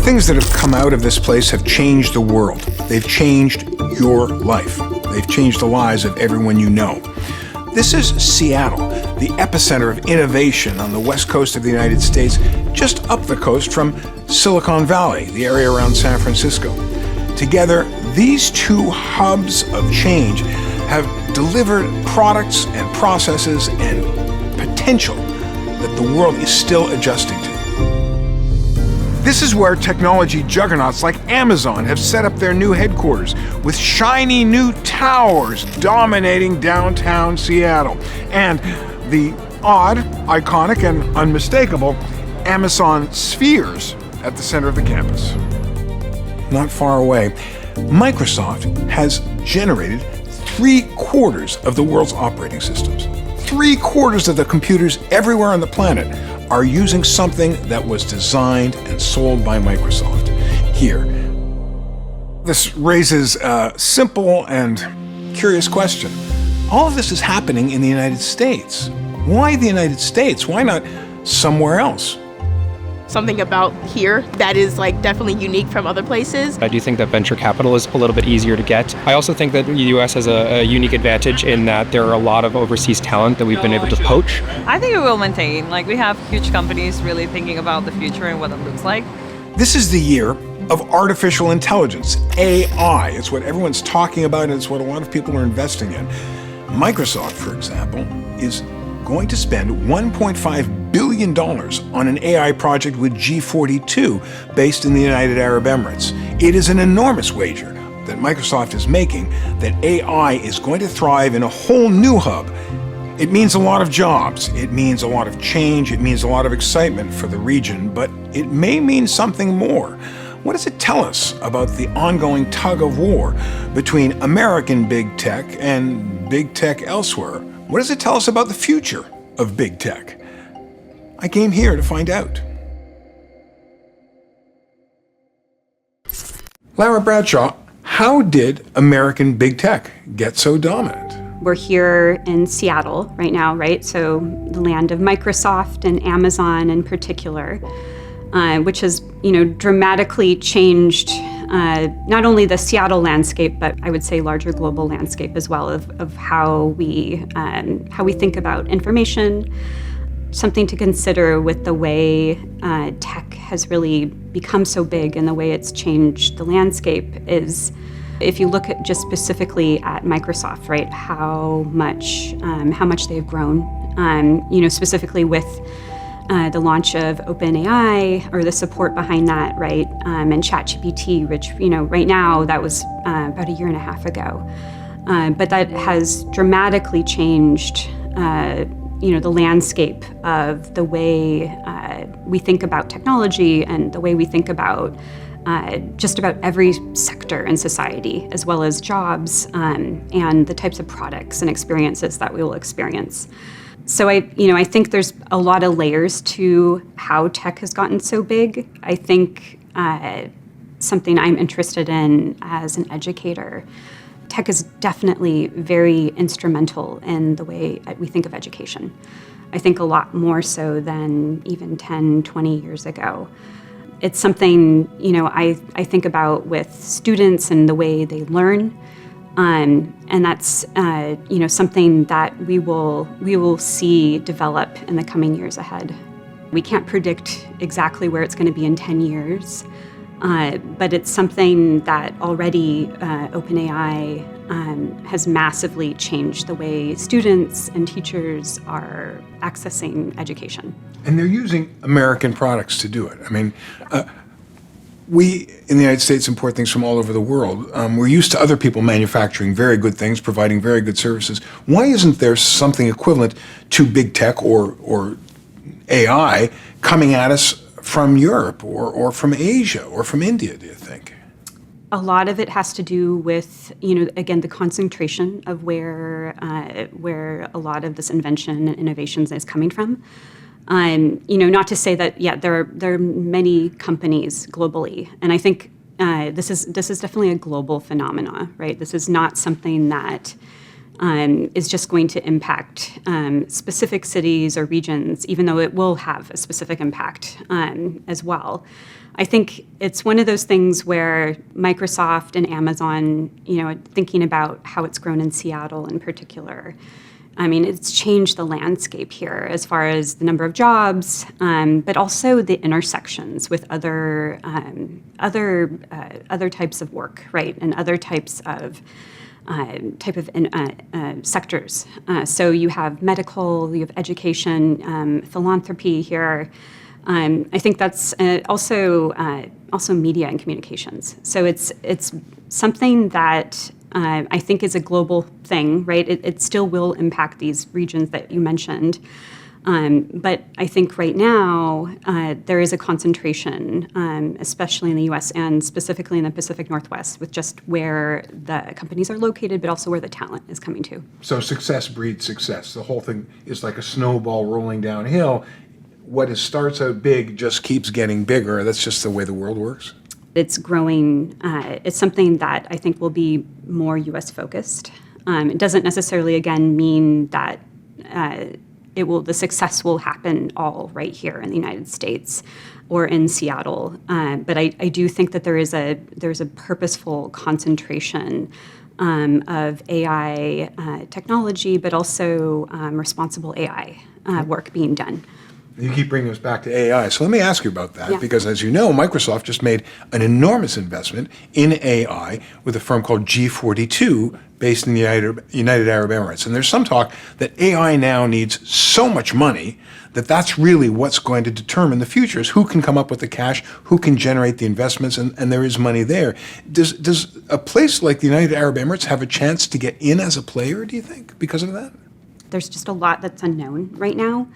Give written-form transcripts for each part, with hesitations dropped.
things that have come out of this place have changed the world. They've changed your life. They've changed the lives of everyone you know. This is Seattle, the epicenter of innovation on the west coast of the United States, just up the coast from Silicon Valley, the area around San Francisco. Together, these two hubs of change have delivered products and processes and potential that the world is still adjusting to. This is where technology juggernauts like Amazon have set up their new headquarters, with shiny new towers dominating downtown Seattle, and the odd, iconic, and unmistakable Amazon spheres at the center of the campus. Not far away, Microsoft has generated 3/4 of the world's operating systems. 3/4 of the computers everywhere on the planet are using something that was designed and sold by Microsoft. Here, this raises a simple and curious question. All of this is happening in the United States. Why the United States? Why not somewhere else? Something about here that is definitely unique from other places. I do think that venture capital is a little bit easier to get. I also think that the U.S. has a unique advantage in that there are a lot of overseas talent that we've been able to poach. I think it will maintain. We have huge companies really thinking about the future and what it looks like. This is the year of artificial intelligence, AI. It's what everyone's talking about, and it's what a lot of people are investing in. Microsoft, for example, is going to spend $1.5 billion on an AI project with G42 based in the United Arab Emirates. It is an enormous wager that Microsoft is making that AI is going to thrive in a whole new hub. It means a lot of jobs, it means a lot of change, it means a lot of excitement for the region, but it may mean something more. What does it tell us about the ongoing tug of war between American big tech and big tech elsewhere? What does it tell us about the future of big tech? I came here to find out. Lara Bradshaw, how did American big tech get so dominant? We're here in Seattle right now, right? So the land of Microsoft and Amazon in particular, which has, dramatically changed not only the Seattle landscape, but I would say larger global landscape as well of how we think about information. Something to consider with the way tech has really become so big and the way it's changed the landscape is, if you look at just specifically at Microsoft, right, how much they've grown, specifically with the launch of OpenAI, or the support behind that, right, and ChatGPT, which, right now, that was about a year and a half ago. But that has dramatically changed, the landscape of the way we think about technology and the way we think about just about every sector in society, as well as jobs and the types of products and experiences that we will experience. So I think there's a lot of layers to how tech has gotten so big. I think something I'm interested in as an educator, tech is definitely very instrumental in the way we think of education. I think a lot more so than even 10, 20 years ago. It's something, I think about with students and the way they learn. And that's something that we will see develop in the coming years ahead. We can't predict exactly where it's going to be in 10 years, but it's something that already OpenAI has massively changed the way students and teachers are accessing education. And they're using American products to do it. I mean, we in the United States import things from all over the world. We're used to other people manufacturing very good things, providing very good services. Why isn't there something equivalent to big tech or AI coming at us from Europe or from Asia or from India, do you think? A lot of it has to do with, again, the concentration of where a lot of this invention and innovations is coming from. Not to say that, there are many companies globally, and I think this is definitely a global phenomena, right? This is not something that is just going to impact specific cities or regions, even though it will have a specific impact as well. I think it's one of those things where Microsoft and Amazon, thinking about how it's grown in Seattle in particular, it's changed the landscape here as far as the number of jobs, but also the intersections with other types of work, right, and other types of sectors. So you have medical, you have education, philanthropy here. I think that's also media and communications. So it's something that I think is a global thing, right? It still will impact these regions that you mentioned. But I think right now there is a concentration, especially in the U.S. and specifically in the Pacific Northwest, with just where the companies are located, but also where the talent is coming to. So success breeds success. The whole thing is like a snowball rolling downhill. What starts out big just keeps getting bigger. That's just the way the world works. It's growing. It's something that I think will be more U.S. focused. It doesn't necessarily, again, mean that the success will happen all right here in the United States or in Seattle. But I do think that there's a purposeful concentration of AI technology, but also responsible AI work being done. You keep bringing us back to AI. So let me ask you about that, because as you know, Microsoft just made an enormous investment in AI with a firm called G42 based in the United Arab Emirates. And there's some talk that AI now needs so much money that that's really what's going to determine the future, is who can come up with the cash, who can generate the investments, and there is money there. Does a place like the United Arab Emirates have a chance to get in as a player, do you think, because of that? There's just a lot that's unknown right now.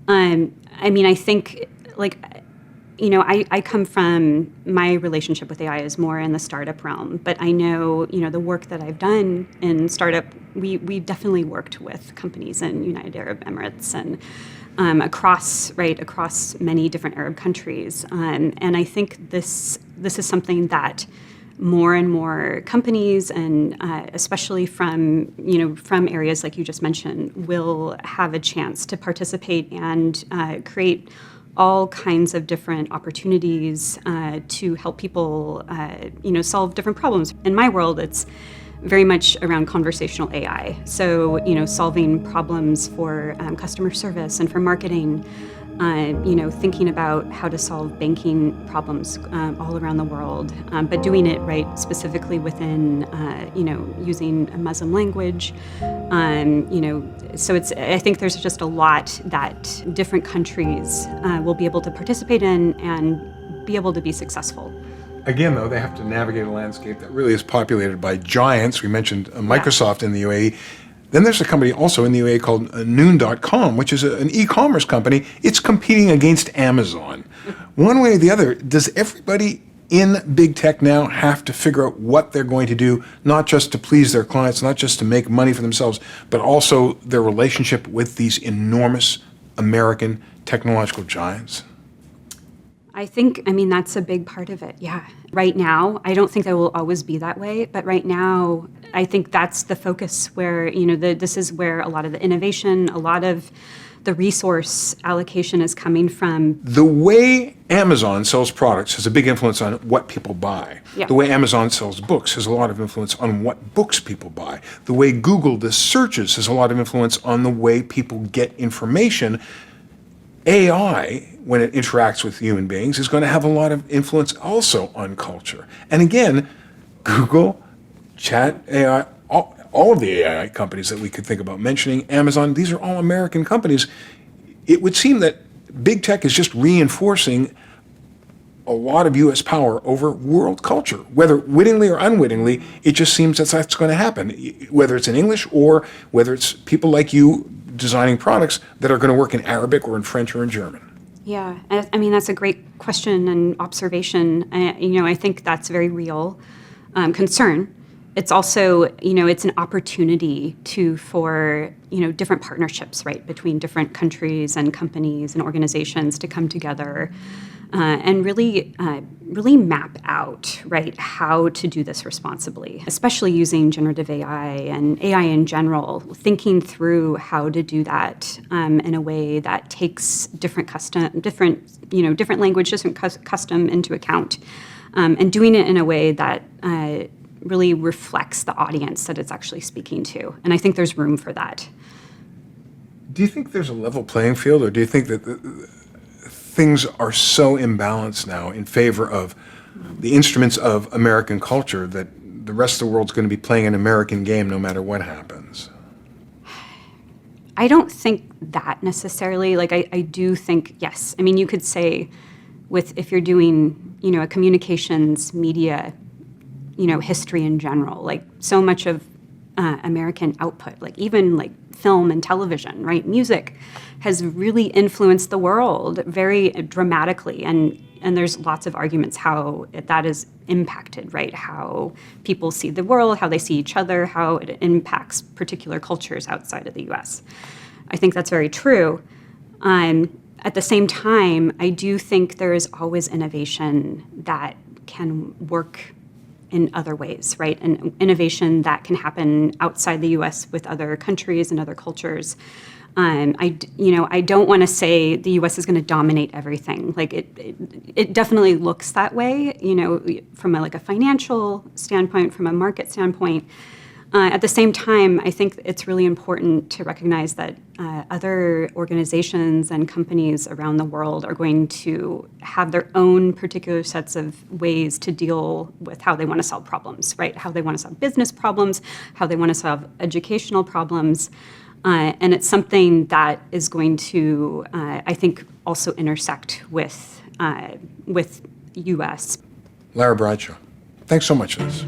I think, I come from, my relationship with AI is more in the startup realm, but I know, the work that I've done in startup, we definitely worked with companies in United Arab Emirates and across many different Arab countries. And I think this is something that more and more companies, and especially from areas like you just mentioned, will have a chance to participate and create all kinds of different opportunities to help people, solve different problems. In my world, it's very much around conversational AI. So, solving problems for customer service and for marketing. Thinking about how to solve banking problems all around the world, but doing it right specifically within, using a Muslim language. So I think there's just a lot that different countries will be able to participate in and be able to be successful. Again, though, they have to navigate a landscape that really is populated by giants. We mentioned Microsoft in the UAE. Then there's a company also in the UAE called Noon.com, which is an e-commerce company. It's competing against Amazon. One way or the other, does everybody in big tech now have to figure out what they're going to do, not just to please their clients, not just to make money for themselves, but also their relationship with these enormous American technological giants? I think, that's a big part of it, yeah. Right now, I don't think that will always be that way, but right now, I think that's the focus where, this is where a lot of the innovation, a lot of the resource allocation is coming from. The way Amazon sells products has a big influence on what people buy. Yeah. The way Amazon sells books has a lot of influence on what books people buy. The way Google does searches has a lot of influence on the way people get information. AI, when it interacts with human beings, is going to have a lot of influence also on culture. And again, Google, Chat AI, all of the AI companies that we could think about mentioning, Amazon, these are all American companies. It would seem that big tech is just reinforcing a lot of U.S. power over world culture. Whether wittingly or unwittingly, it just seems that's going to happen, whether it's in English or whether it's people like you designing products that are going to work in Arabic or in French or in German. Yeah, that's a great question and observation. I think that's very real concern. It's also, it's an opportunity for different partnerships, right, between different countries and companies and organizations to come together and really map out, right, how to do this responsibly, especially using generative AI and AI in general, thinking through how to do that in a way that takes different language, different custom into account, and doing it in a way that really reflects the audience that it's actually speaking to. And I think there's room for that. Do you think there's a level playing field, or do you think that things are so imbalanced now in favor of the instruments of American culture that the rest of the world's going to be playing an American game no matter what happens? I don't think that necessarily. Like, I do think, yes. I mean, you could say if you're doing, a communications media, history in general, like so much of American output, like even like film and television, right? Music has really influenced the world very dramatically. And there's lots of arguments how that is impacted, right? How people see the world, how they see each other, how it impacts particular cultures outside of the US. I think that's very true. At the same time, I do think there is always innovation that can work in other ways, right? And innovation that can happen outside the US with other countries and other cultures. I don't want to say the U.S. is going to dominate everything. Like it definitely looks that way, from a financial standpoint, from a market standpoint. At the same time, I think it's really important to recognize that other organizations and companies around the world are going to have their own particular sets of ways to deal with how they want to solve problems, right? How they want to solve business problems, how they want to solve educational problems. And it's something that is going to, I think, also intersect with U.S. Lara Bradshaw, thanks so much for this.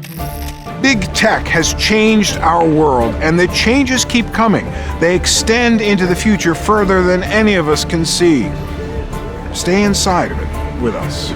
Big tech has changed our world, and the changes keep coming. They extend into the future further than any of us can see. Stay inside of it with us.